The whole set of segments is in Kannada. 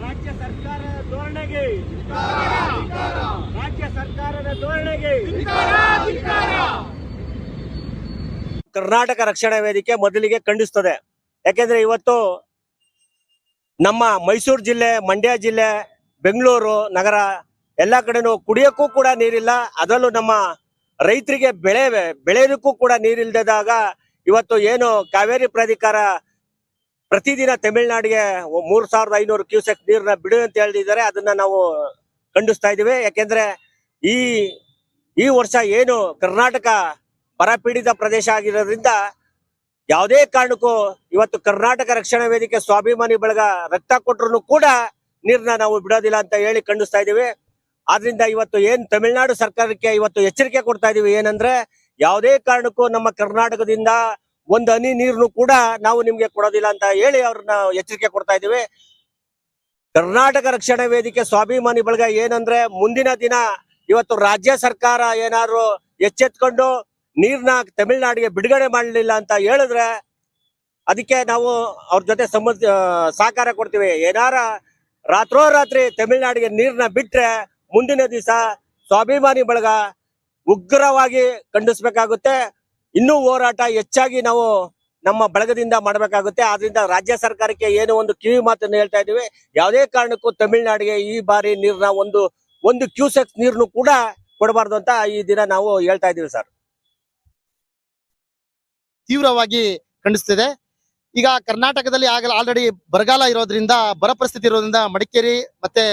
ರಾಜ್ಯ ಸರ್ಕಾರದ ಧೋರಣೆಗೆ ರಾಜ್ಯ ಸರ್ಕಾರದ ಧೋರಣೆಗೆ ಕರ್ನಾಟಕ ರಕ್ಷಣಾ ವೇದಿಕೆ ಮೊದಲಿಗೆ ಖಂಡಿಸುತ್ತದೆ. ಯಾಕೆಂದ್ರೆ ಇವತ್ತು ನಮ್ಮ ಮೈಸೂರು ಜಿಲ್ಲೆ, ಮಂಡ್ಯ ಜಿಲ್ಲೆ, ಬೆಂಗಳೂರು ನಗರ ಎಲ್ಲ ಕಡೆನೂ ಕುಡಿಯೋಕ್ಕೂ ಕೂಡ ನೀರಿಲ್ಲ. ಅದರಲ್ಲೂ ನಮ್ಮ ರೈತರಿಗೆ ಬೆಳೆಯೋದಕ್ಕೂ ಕೂಡ ನೀರಿಲ್ದಾಗ ಇವತ್ತು ಏನು ಕಾವೇರಿ ಪ್ರಾಧಿಕಾರ ಪ್ರತಿದಿನ ತಮಿಳುನಾಡಿಗೆ 3500 ಕ್ಯೂಸೆಕ್ ನೀರನ್ನ ಬಿಡು ಅಂತ ಹೇಳಿದ್ದಾರೆ. ಅದನ್ನ ನಾವು ಖಂಡಿಸ್ತಾ ಇದೀವಿ. ಯಾಕೆಂದ್ರೆ ಈ ವರ್ಷ ಏನು ಕರ್ನಾಟಕ ಬರಪೀಡಿತ ಪ್ರದೇಶ ಆಗಿರೋದ್ರಿಂದ ಯಾವುದೇ ಕಾರಣಕ್ಕೂ ಇವತ್ತು ಕರ್ನಾಟಕ ರಕ್ಷಣಾ ವೇದಿಕೆ ಸ್ವಾಭಿಮಾನಿ ಬಳಗ ರಕ್ತ ಕೊಟ್ಟರು ಕೂಡ ನೀರನ್ನ ನಾವು ಬಿಡೋದಿಲ್ಲ ಅಂತ ಹೇಳಿ ಖಂಡಿಸ್ತಾ ಇದೀವಿ. ಆದ್ರಿಂದ ಇವತ್ತು ಏನ್ ತಮಿಳುನಾಡು ಸರ್ಕಾರಕ್ಕೆ ಇವತ್ತು ಎಚ್ಚರಿಕೆ ಕೊಡ್ತಾ ಇದೀವಿ. ಏನಂದ್ರೆ ಯಾವುದೇ ಕಾರಣಕ್ಕೂ ನಮ್ಮ ಕರ್ನಾಟಕದಿಂದ ಒಂದು ಹನಿ ನೀರನ್ನು ಕೂಡ ನಾವು ನಿಮ್ಗೆ ಕೊಡೋದಿಲ್ಲ ಅಂತ ಹೇಳಿ ಅವ್ರನ್ನ ಎಚ್ಚರಿಕೆ ಕೊಡ್ತಾ ಇದೀವಿ. ಕರ್ನಾಟಕ ರಕ್ಷಣಾ ವೇದಿಕೆ ಸ್ವಾಭಿಮಾನಿ ಬಳಗ ಏನಂದ್ರೆ ಮುಂದಿನ ದಿನ ಇವತ್ತು ರಾಜ್ಯ ಸರ್ಕಾರ ಏನಾದ್ರು ಎಚ್ಚೆತ್ಕೊಂಡು ನೀರ್ನ ತಮಿಳುನಾಡಿಗೆ ಬಿಡುಗಡೆ ಮಾಡಲಿಲ್ಲ ಅಂತ ಹೇಳಿದ್ರೆ ಅದಕ್ಕೆ ನಾವು ಅವ್ರ ಜೊತೆ ಸಹಕಾರ ಕೊಡ್ತೀವಿ. ಏನಾರ ರಾತ್ರೋರಾತ್ರಿ ತಮಿಳುನಾಡಿಗೆ ನೀರ್ನ ಬಿಟ್ರೆ ಮುಂದಿನ ದಿವಸ ಸ್ವಾಭಿಮಾನಿ ಬಳಗ ಉಗ್ರವಾಗಿ ಖಂಡಿಸ್ಬೇಕಾಗುತ್ತೆ. ಇನ್ನೂ ಹೋರಾಟ ಹೆಚ್ಚಾಗಿ ನಾವು ನಮ್ಮ ಬಳಗದಿಂದ ಮಾಡಬೇಕಾಗುತ್ತೆ. ಆದ್ರಿಂದ ರಾಜ್ಯ ಸರ್ಕಾರಕ್ಕೆ ಏನು ಒಂದು ಕಿವಿ ಮಾತನ್ನು ಹೇಳ್ತಾ ಇದೀವಿ. ಯಾವುದೇ ಕಾರಣಕ್ಕೂ ತಮಿಳುನಾಡಿಗೆ ಈ ಬಾರಿ ನೀರ್ನ ಒಂದು ಕ್ಯೂಸೆಕ್ ನೀರ್ನು ಕೂಡ ಕೊಡಬಾರ್ದು ಅಂತ ಈ ದಿನ ನಾವು ಹೇಳ್ತಾ ಇದೀವಿ ಸರ್. ತೀವ್ರವಾಗಿ ಖಂಡಿಸ್ತಿದೆ. ಈಗ ಕರ್ನಾಟಕದಲ್ಲಿ ಆಲ್ರೆಡಿ ಬರಗಾಲ ಇರೋದ್ರಿಂದ, ಬರ ಪರಿಸ್ಥಿತಿ ಇರೋದ್ರಿಂದ ಮಡಿಕೇರಿ ಮತ್ತೆ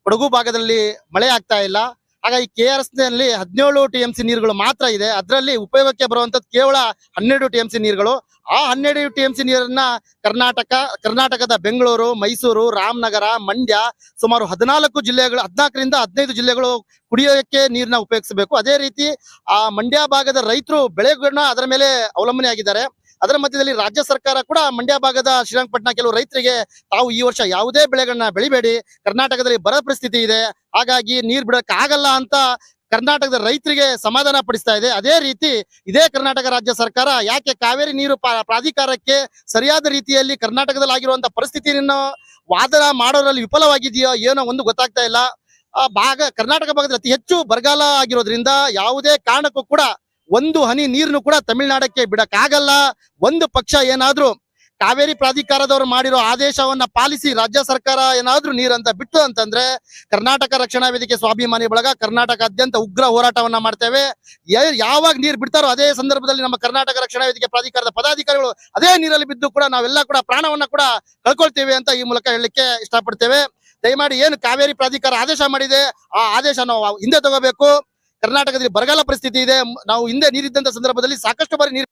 ಕೊಡಗು ಭಾಗದಲ್ಲಿ ಮಳೆ ಆಗ್ತಾ ಇಲ್ಲ. ಹಾಗಾಗಿ KRS ನಲ್ಲಿ 17 TMC ನೀರುಗಳು ಮಾತ್ರ ಇದೆ. ಅದರಲ್ಲಿ ಉಪಯೋಗಕ್ಕೆ ಬರುವಂತದ್ದು ಕೇವಲ 12 TMC ನೀರುಗಳು. ಆ 12 TMC ನೀರನ್ನ ಕರ್ನಾಟಕದ ಬೆಂಗಳೂರು, ಮೈಸೂರು, ರಾಮನಗರ, ಮಂಡ್ಯ ಸುಮಾರು 14 ಜಿಲ್ಲೆಗಳು, 14ರಿಂದ 15 ಜಿಲ್ಲೆಗಳು ಕುಡಿಯೋಕೆ ನೀರನ್ನ ಉಪಯೋಗಿಸಬೇಕು. ಅದೇ ರೀತಿ ಆ ಮಂಡ್ಯ ಭಾಗದ ರೈತರು ಬೆಳೆಗಳನ್ನ ಅದರ ಮೇಲೆ ಅವಲಂಬನೆ ಆಗಿದ್ದಾರೆ. ಅದರ ಮಧ್ಯದಲ್ಲಿ ರಾಜ್ಯ ಸರ್ಕಾರ ಕೂಡ ಮಂಡ್ಯ ಭಾಗದ ಶ್ರೀರಂಗಪಟ್ಟಣ ಕೆಲವು ರೈತರಿಗೆ ತಾವು ಈ ವರ್ಷ ಯಾವುದೇ ಬೆಳೆಗಳನ್ನ ಬೆಳಿಬೇಡಿ, ಕರ್ನಾಟಕದಲ್ಲಿ ಬರ ಪರಿಸ್ಥಿತಿ ಇದೆ, ಹಾಗಾಗಿ ನೀರ್ ಬಿಡಕ್ ಆಗಲ್ಲ ಅಂತ ಕರ್ನಾಟಕದ ರೈತರಿಗೆ ಸಮಾಧಾನ ಪಡಿಸ್ತಾ ಇದೆ. ಅದೇ ರೀತಿ ಇದೇ ಕರ್ನಾಟಕ ರಾಜ್ಯ ಸರ್ಕಾರ ಯಾಕೆ ಕಾವೇರಿ ನೀರು ಪ್ರಾಧಿಕಾರಕ್ಕೆ ಸರಿಯಾದ ರೀತಿಯಲ್ಲಿ ಕರ್ನಾಟಕದಲ್ಲಿ ಆಗಿರುವಂತಹ ಪರಿಸ್ಥಿತಿಯನ್ನು ವಾದನ ಮಾಡೋದ್ರಲ್ಲಿ ವಿಫಲವಾಗಿದೆಯೋ ಏನೋ ಒಂದು ಗೊತ್ತಾಗ್ತಾ ಇಲ್ಲ. ಕರ್ನಾಟಕ ಭಾಗದಲ್ಲಿ ಅತಿ ಹೆಚ್ಚು ಬರಗಾಲ ಆಗಿರೋದ್ರಿಂದ ಯಾವುದೇ ಕಾರಣಕ್ಕೂ ಕೂಡ ಒಂದು ಹನಿ ನೀರನ್ನು ಕೂಡ ತಮಿಳುನಾಡಕ್ಕೆ ಬಿಡಕ್ಕಾಗಲ್ಲ. ಒಂದು ಪಕ್ಷ ಏನಾದ್ರೂ ಕಾವೇರಿ ಪ್ರಾಧಿಕಾರದವರು ಮಾಡಿರೋ ಆದೇಶವನ್ನ ಪಾಲಿಸಿ ರಾಜ್ಯ ಸರ್ಕಾರ ಏನಾದ್ರೂ ನೀರಂತ ಬಿಟ್ಟು ಅಂತಂದ್ರೆ ಕರ್ನಾಟಕ ರಕ್ಷಣಾ ವೇದಿಕೆ ಸ್ವಾಭಿಮಾನಿ ಬಳಗ ಕರ್ನಾಟಕಾದ್ಯಂತ ಉಗ್ರ ಹೋರಾಟವನ್ನ ಮಾಡ್ತೇವೆ. ಯಾವಾಗ ನೀರು ಬಿಡ್ತಾರೋ ಅದೇ ಸಂದರ್ಭದಲ್ಲಿ ನಮ್ಮ ಕರ್ನಾಟಕ ರಕ್ಷಣಾ ವೇದಿಕೆ ಪ್ರಾಧಿಕಾರದ ಪದಾಧಿಕಾರಿಗಳು ಅದೇ ನೀರಲ್ಲಿ ಬಿದ್ದು ಕೂಡ ನಾವೆಲ್ಲ ಕೂಡ ಪ್ರಾಣವನ್ನ ಕೂಡ ಕಳ್ಕೊಳ್ತೇವೆ ಅಂತ ಈ ಮೂಲಕ ಹೇಳಲಿಕ್ಕೆ ಇಷ್ಟಪಡ್ತೇವೆ. ದಯಮಾಡಿ ಏನು ಕಾವೇರಿ ಪ್ರಾಧಿಕಾರ ಆದೇಶ ಮಾಡಿದೆ ಆ ಆದೇಶ ನಾವು ಹಿಂದೆ ತಗೋಬೇಕು. ಕರ್ನಾಟಕದಲ್ಲಿ ಬರಗಾಲ ಪರಿಸ್ಥಿತಿ ಇದೆ. ನಾವು ಹಿಂದೆ ನೀರಿದ್ದಂತ ಸಂದರ್ಭದಲ್ಲಿ ಸಾಕಷ್ಟು ಬಾರಿ ನೀರು